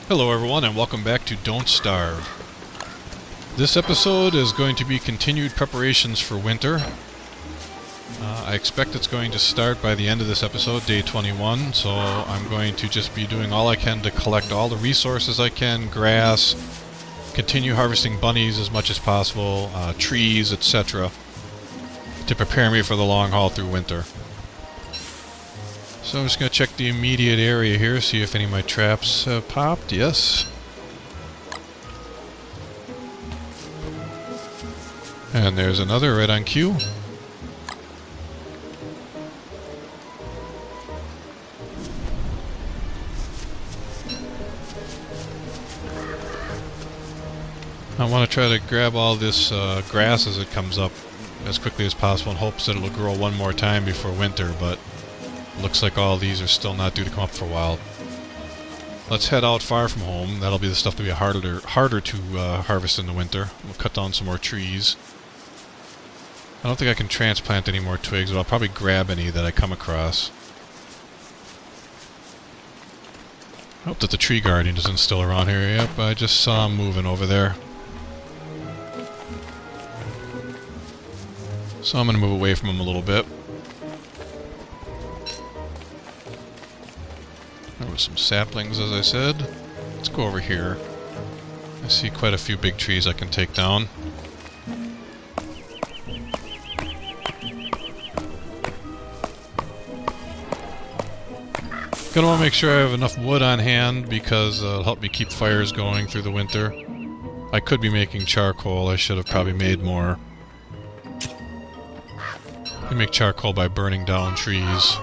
Hello everyone and welcome back to Don't Starve. This episode is going to be continued preparations for winter. I expect it's going to start by the end of this episode, day 21, so I'm going to just be doing all I can to collect all the resources I can, grass, continue harvesting bunnies as much as possible, trees, etc., to prepare me for the long haul through winter. So I'm just going to check the immediate area here, see if any of my traps have popped. Yes. And there's another right on cue. I want to try to grab all this grass as it comes up as quickly as possible in hopes that it'll grow one more time before winter, but looks like all these are still not due to come up for a while. Let's head out far from home. That'll be the stuff that'll be harder to harvest in the winter. We'll cut down some more trees. I don't think I can transplant any more twigs, but I'll probably grab any that I come across. I hope that the tree guardian isn't still around here. Yep, I just saw him moving over there. So I'm going to move away from him a little bit. There were some saplings, as I said. Let's go over here. I see quite a few big trees I can take down. Gonna want to make sure I have enough wood on hand because it'll help me keep fires going through the winter. I could be making charcoal. I should have probably made more. You make charcoal by burning down trees.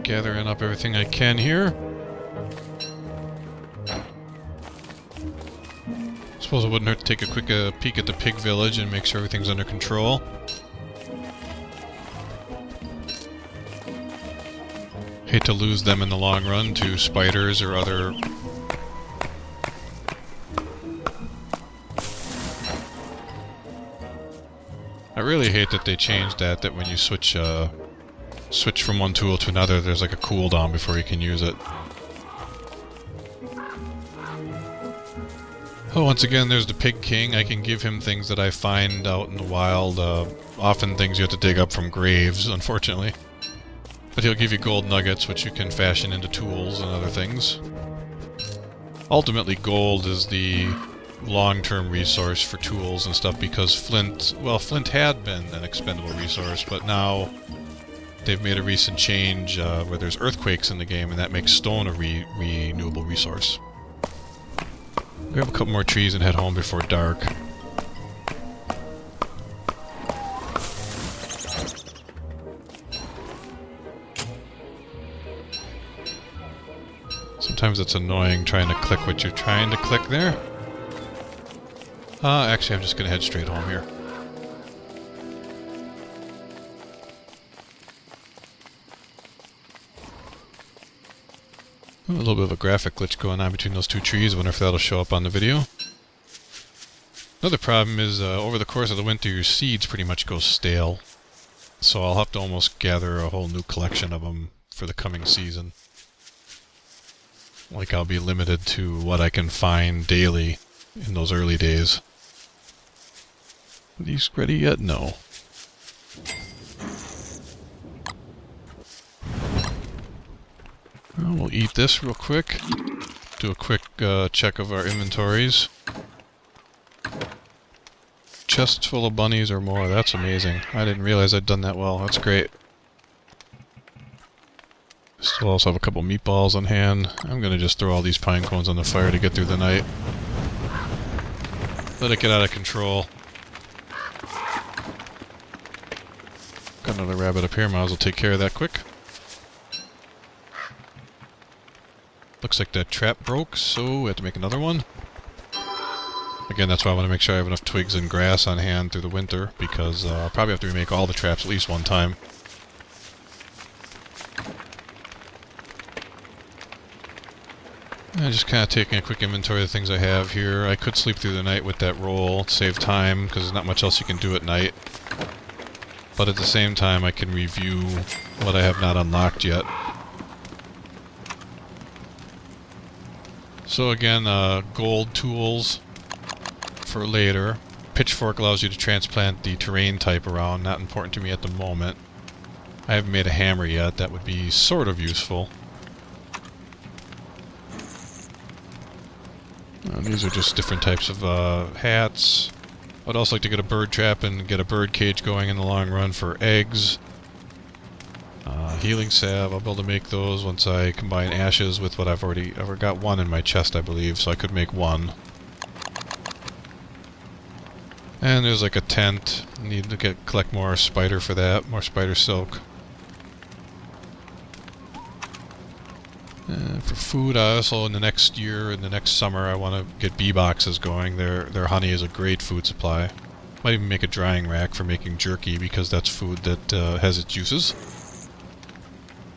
Gathering up everything I can here. Suppose it wouldn't hurt to take a quick peek at the pig village and make sure everything's under control. Hate to lose them in the long run to spiders or other... I really hate that they changed that when you switch from one tool to another, there's like a cooldown before you can use it. Oh, once again, there's the Pig King. I can give him things that I find out in the wild. Often things you have to dig up from graves, unfortunately. But he'll give you gold nuggets, which you can fashion into tools and other things. Ultimately, gold is the long-term resource for tools and stuff because flint... Well, flint had been an expendable resource, but now they've made a recent change where there's earthquakes in the game, and that makes stone a renewable resource. Grab a couple more trees and head home before dark. Sometimes it's annoying trying to click what you're trying to click there. Actually, I'm just going to head straight home here. A little bit of a graphic glitch going on between those two trees. I wonder if that'll show up on the video. Another problem is over the course of the winter your seeds pretty much go stale. So I'll have to almost gather a whole new collection of them for the coming season. Like I'll be limited to what I can find daily in those early days. Are these ready yet? No. Well, we'll eat this real quick. Do a quick check of our inventories. Chest full of bunnies or more. That's amazing. I didn't realize I'd done that well. That's great. Still also have a couple meatballs on hand. I'm going to just throw all these pine cones on the fire to get through the night. Let it get out of control. Got another rabbit up here. Might as well take care of that quick. Looks like that trap broke, so we have to make another one. Again, that's why I want to make sure I have enough twigs and grass on hand through the winter, because I'll probably have to remake all the traps at least one time. And just kind of taking a quick inventory of the things I have here. I could sleep through the night with that roll, save time, because there's not much else you can do at night. But at the same time, I can review what I have not unlocked yet. So again, gold tools for later. Pitchfork allows you to transplant the terrain type around, not important to me at the moment. I haven't made a hammer yet, that would be sort of useful. These are just different types of hats. I'd also like to get a bird trap and get a bird cage going in the long run for eggs. Healing salve, I'll be able to make those once I combine ashes with what I've got one in my chest, I believe, so I could make one. And there's like a tent. Need to collect more spider for that, more spider silk. For food, I also in the next year, in the next summer, I want to get bee boxes going. Their honey is a great food supply. Might even make a drying rack for making jerky because that's food that has its uses.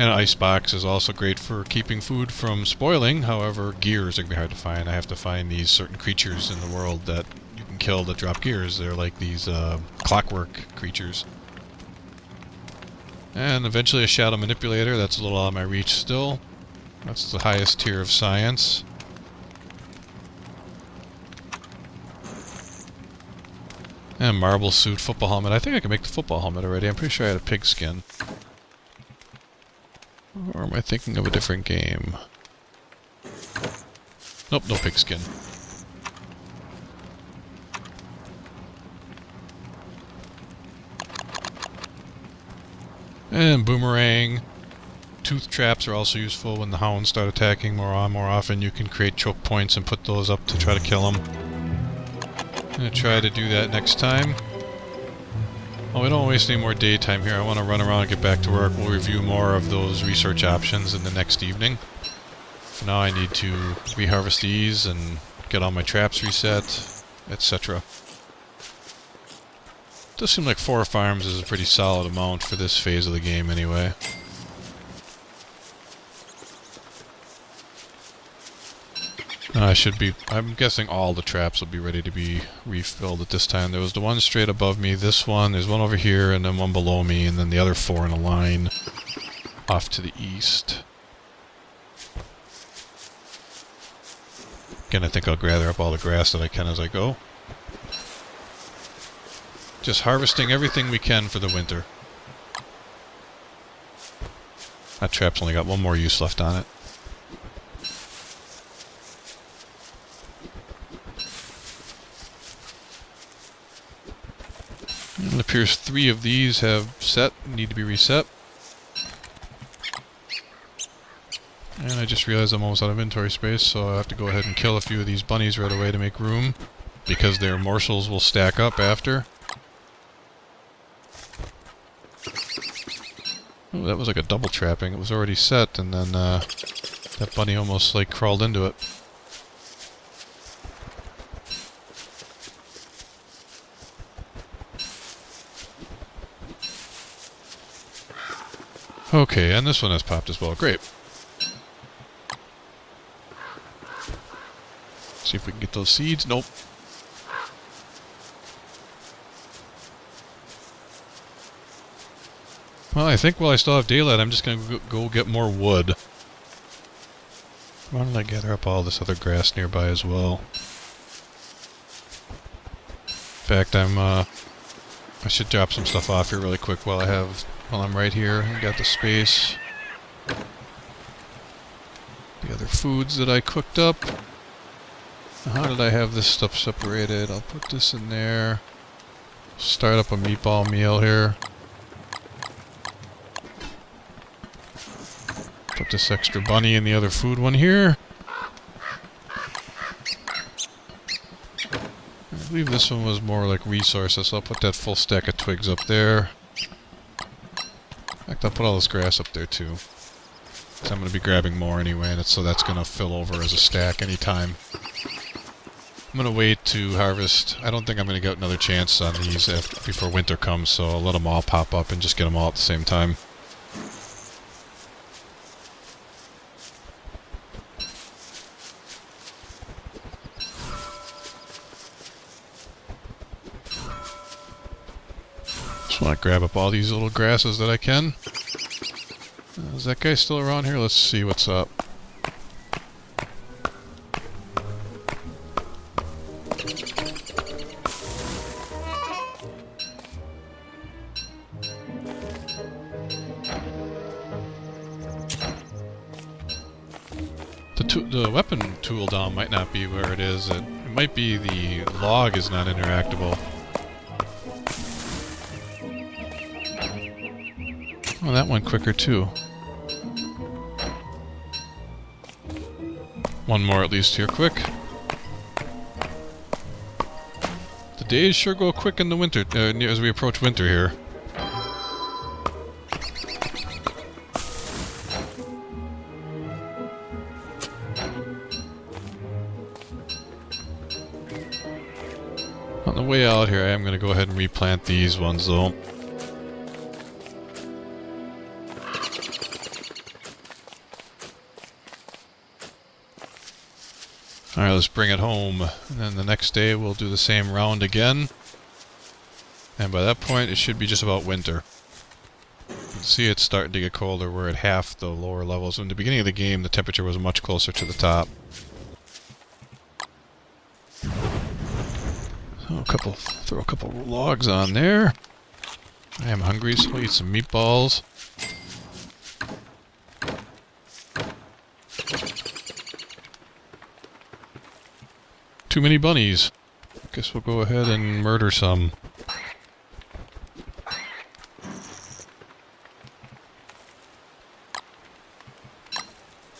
And an ice box is also great for keeping food from spoiling. However, gears are going to be hard to find. I have to find these certain creatures in the world that you can kill that drop gears. They're like these clockwork creatures. And eventually a shadow manipulator. That's a little out of my reach still. That's the highest tier of science. And marble suit, football helmet. I think I can make the football helmet already. I'm pretty sure I had a pig skin. Or am I thinking of a different game? Nope, no pigskin. And boomerang. Tooth traps are also useful when the hounds start attacking more often. You can create choke points and put those up to try to kill them. I'm going to try to do that next time. Oh, we don't waste any more daytime here. I want to run around and get back to work. We'll review more of those research options in the next evening. For now I need to reharvest these and get all my traps reset, etc. Does seem like 4 farms is a pretty solid amount for this phase of the game anyway. I'm guessing all the traps will be ready to be refilled at this time. There was the one straight above me, this one, there's one over here, and then one below me, and then the other 4 in a line off to the east. Again, I think I'll gather up all the grass that I can as I go. Just harvesting everything we can for the winter. That trap's only got one more use left on it. It appears 3 of these need to be reset. And I just realized I'm almost out of inventory space, so I have to go ahead and kill a few of these bunnies right away to make room, because their morsels will stack up after. Oh, that was like a double trapping. It was already set, and then that bunny almost like crawled into it. Okay, and this one has popped as well. Great. See if we can get those seeds. Nope. Well, I think while I still have daylight, I'm just going to go get more wood. Why don't I gather up all this other grass nearby as well? In fact, I should drop some stuff off here really quick while I'm right here. I got the space. The other foods that I cooked up. How did I have this stuff separated? I'll put this in there. Start up a meatball meal here. Put this extra bunny in the other food one here. I believe this one was more like resources, so I'll put that full stack of twigs up there. In fact, I'll put all this grass up there too. So I'm going to be grabbing more anyway, and so that's going to fill over as a stack anytime. I'm going to wait to harvest. I don't think I'm going to get another chance on these before winter comes, so I'll let them all pop up and just get them all at the same time. Just want to grab up all these little grasses that I can. Is that guy still around here? Let's see what's up. The weapon tool down might not be where it is. It might be the log is not interactable. Oh, that went quicker too. One more at least here, quick. The days sure go quick in the winter, as we approach winter here. On the way out here, I am going to go ahead and replant these ones, though. Alright, let's bring it home. And then the next day, we'll do the same round again. And by that point, it should be just about winter. You can see it's starting to get colder. We're at half the lower levels. In the beginning of the game, the temperature was much closer to the top. Throw a couple logs on there. I am hungry, so I'll eat some meatballs. Too many bunnies. Guess we'll go ahead and murder some.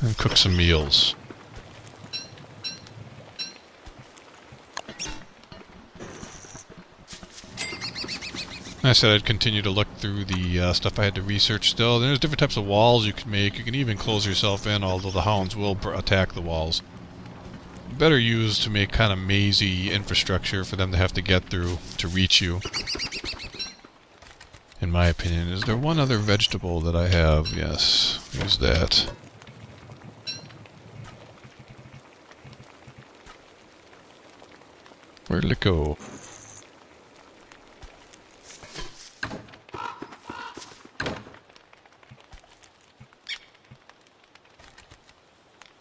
And cook some meals. I said I'd continue to look through the stuff I had to research still. There's different types of walls you can make. You can even close yourself in, although the hounds will attack the walls. Better used to make kind of mazy infrastructure for them to have to get through to reach you. In my opinion. Is there one other vegetable that I have? Yes. Use that. Where did it go?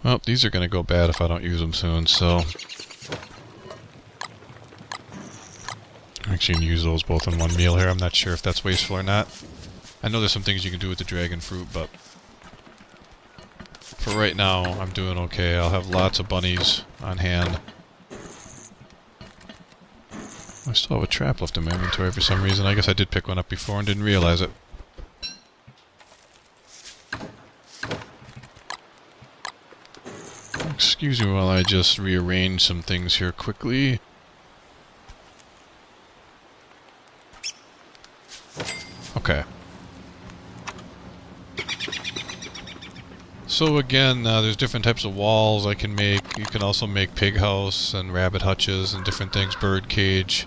Well, these are going to go bad if I don't use them soon, so... I'm actually going to use those both in one meal here. I'm not sure if that's wasteful or not. I know there's some things you can do with the dragon fruit, but... for right now, I'm doing okay. I'll have lots of bunnies on hand. I still have a trap left in my inventory for some reason. I guess I did pick one up before and didn't realize it. Excuse me while I just rearrange some things here quickly. Okay. So again, there's different types of walls I can make. You can also make pig house and rabbit hutches and different things, bird cage.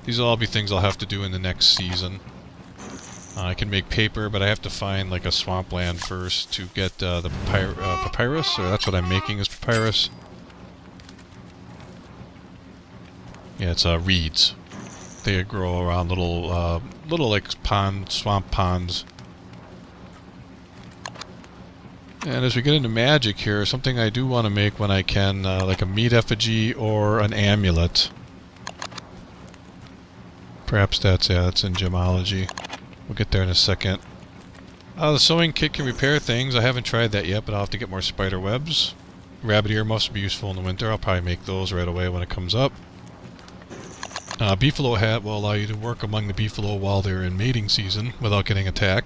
These will all be things I'll have to do in the next season. I can make paper, but I have to find like a swampland first to get the papyrus, or that's what I'm making is papyrus. Yeah, it's reeds. They grow around little like swamp ponds. And as we get into magic here, something I do want to make when I can, like a meat effigy or an amulet. Perhaps that's in gemology. We'll get there in a second. The sewing kit can repair things. I haven't tried that yet, but I'll have to get more spider webs. Rabbit ear must be useful in the winter. I'll probably make those right away when it comes up. Beefalo hat will allow you to work among the beefalo while they're in mating season without getting attacked.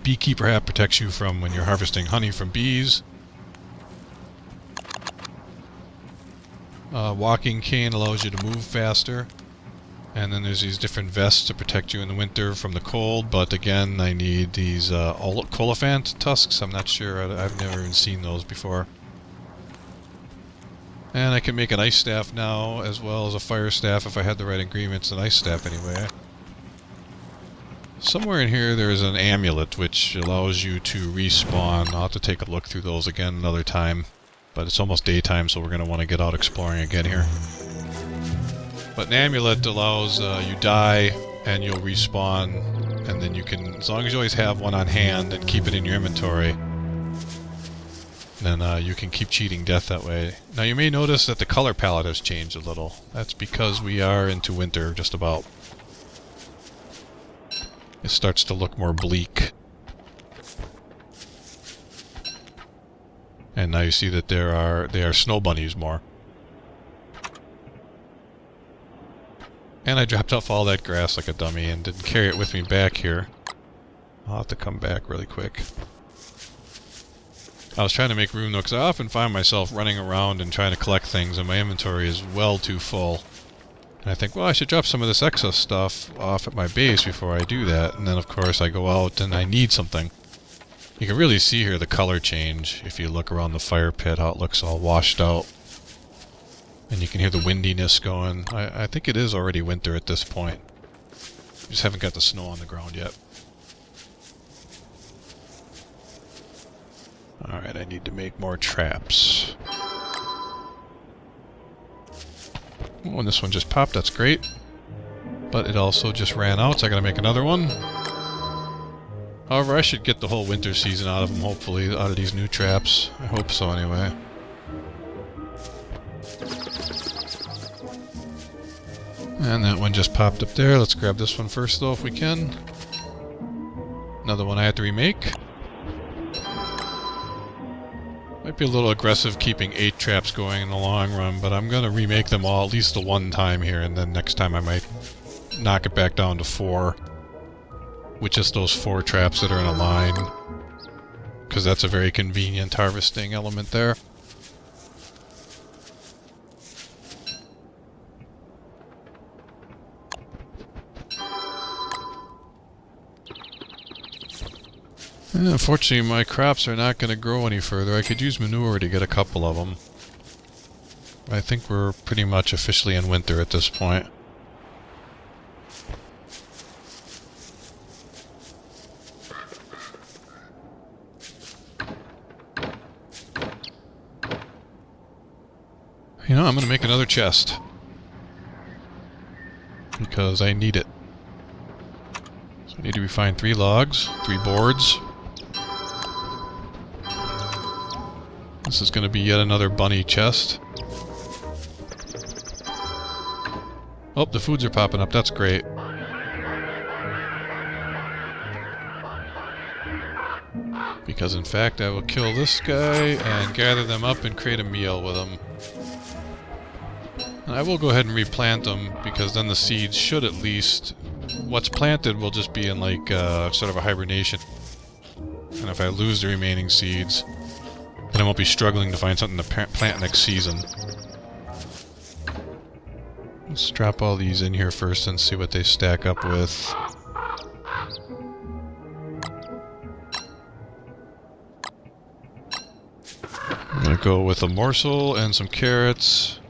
Beekeeper hat protects you from when you're harvesting honey from bees. Walking cane allows you to move faster. And then there's these different vests to protect you in the winter from the cold, but again, I need these coliphant tusks. I'm not sure. I've never even seen those before. And I can make an ice staff now, as well as a fire staff if I had the right ingredients. An ice staff, anyway. Somewhere in here there is an amulet, which allows you to respawn. I'll have to take a look through those again another time. But it's almost daytime, so we're going to want to get out exploring again here. But an amulet allows you die, and you'll respawn, and then you can, as long as you always have one on hand and keep it in your inventory, then you can keep cheating death that way. Now you may notice that the color palette has changed a little. That's because we are into winter, just about. It starts to look more bleak. And now you see that they are snow bunnies more. And I dropped off all that grass like a dummy and didn't carry it with me back here. I'll have to come back really quick. I was trying to make room though, because I often find myself running around and trying to collect things and my inventory is well too full. And I think, well, I should drop some of this excess stuff off at my base before I do that. And then of course I go out and I need something. You can really see here the color change if you look around the fire pit, how it looks all washed out. And you can hear the windiness going. I think it is already winter at this point. Just haven't got the snow on the ground yet. Alright, I need to make more traps. Oh, and this one just popped, that's great. But it also just ran out, so I gotta make another one. However, I should get the whole winter season out of them, hopefully, out of these new traps. I hope so, anyway. And that one just popped up there. Let's grab this one first, though, if we can. Another one I have to remake. Might be a little aggressive keeping 8 traps going in the long run, but I'm gonna remake them all at least the one time here, and then next time I might knock it back down to 4. With just those 4 traps that are in a line. Because that's a very convenient harvesting element there. And unfortunately, my crops are not going to grow any further. I could use manure to get a couple of them. I think we're pretty much officially in winter at this point. You know, I'm going to make another chest. Because I need it. So I need to refine 3 logs, 3 boards. This is going to be yet another bunny chest. Oh, the foods are popping up. That's great. Because in fact, I will kill this guy and gather them up and create a meal with them. And I will go ahead and replant them, because then the seeds should at least... What's planted will just be in like sort of a hibernation. And if I lose the remaining seeds, then I won't be struggling to find something to plant next season. Let's drop all these in here first and see what they stack up with. I'm gonna go with a morsel and some carrots.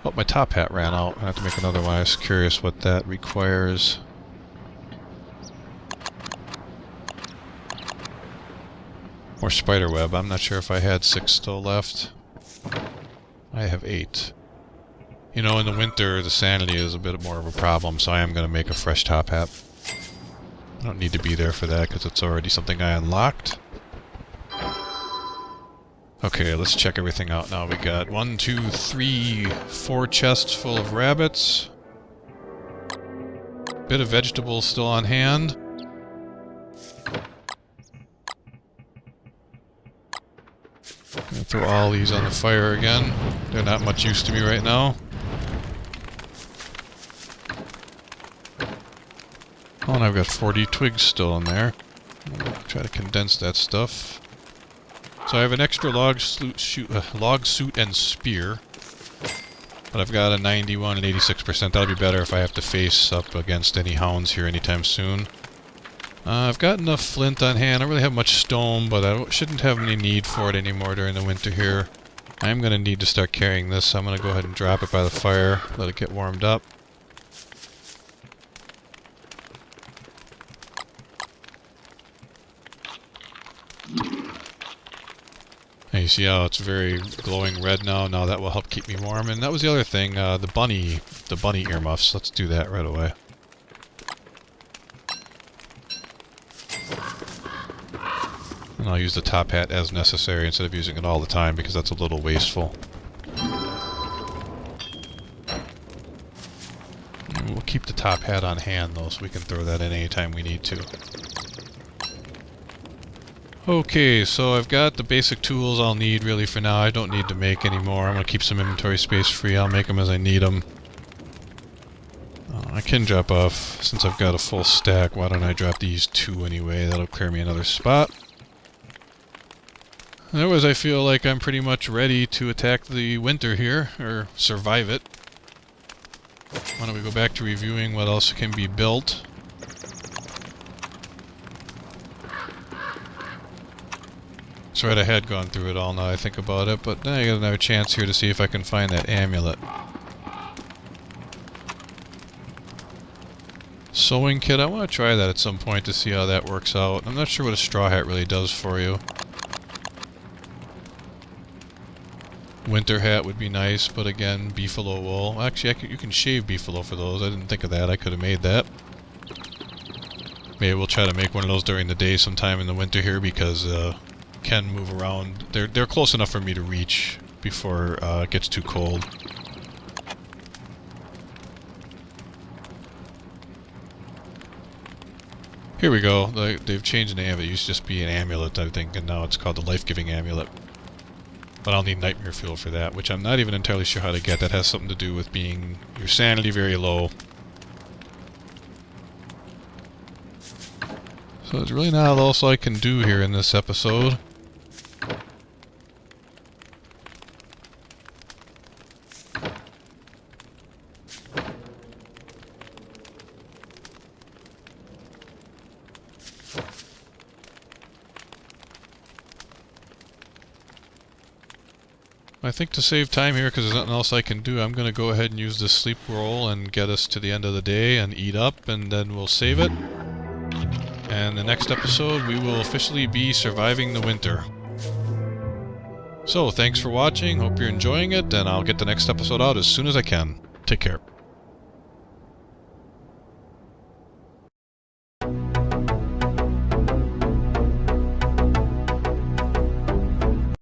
Oh, my top hat ran out. I have to make another one. I was curious what that requires. More spider web. I'm not sure if I had 6 still left. I have 8. You know, in the winter, the sanity is a bit more of a problem, so I am going to make a fresh top hat. I don't need to be there for that, because it's already something I unlocked. Okay, let's check everything out now. We got 1, 2, 3, 4 chests full of rabbits. Bit of vegetables still on hand. Gonna throw all these on the fire again. They're not much use to me right now. Oh, and I've got 40 twigs still in there. I'll try to condense that stuff. So I have an extra log suit and spear. But I've got a 91 and 86%. That'll be better if I have to face up against any hounds here anytime soon. I've got enough flint on hand. I don't really have much stone, but I shouldn't have any need for it anymore during the winter here. I am going to need to start carrying this, so I'm going to go ahead and drop it by the fire, let it get warmed up. And you You see how it's very glowing red now? Now that will help keep me warm. And that was the other thing, the bunny earmuffs. Let's do that right away. And I'll use the top hat as necessary instead of using it all the time because that's a little wasteful. And we'll keep the top hat on hand though, so we can throw that in anytime we need to. Okay, so I've got the basic tools I'll need really for now. I don't need to make any more. I'm going to keep some inventory space free. I'll make them as I need them. I can drop off, since I've got a full stack, why don't I drop these 2 anyway? That'll clear me another spot. Otherwise, I feel like I'm pretty much ready to attack the winter here, or survive it. Why don't we go back to reviewing what else can be built. That's right, I had gone through it all now I think about it, but now I got another chance here to see if I can find that amulet. Sewing kit, I want to try that at some point to see how that works out. I'm not sure what a straw hat really does for you. Winter hat would be nice, but again, beefalo wool. Actually, you can shave beefalo for those. I didn't think of that. I could have made that. Maybe we'll try to make one of those during the day sometime in the winter here because can move around. They're close enough for me to reach before it gets too cold. Here we go. They've changed the name of it. It used to just be an amulet, I think, and now it's called the Life-Giving Amulet. But I'll need nightmare fuel for that, which I'm not even entirely sure how to get. That has something to do with being your sanity very low. So there's really not else I can do here in this episode. I think to save time here, because there's nothing else I can do, I'm going to go ahead and use this sleep roll and get us to the end of the day and eat up, and then we'll save it. And the next episode, we will officially be surviving the winter. So, thanks for watching, hope you're enjoying it, and I'll get the next episode out as soon as I can. Take care.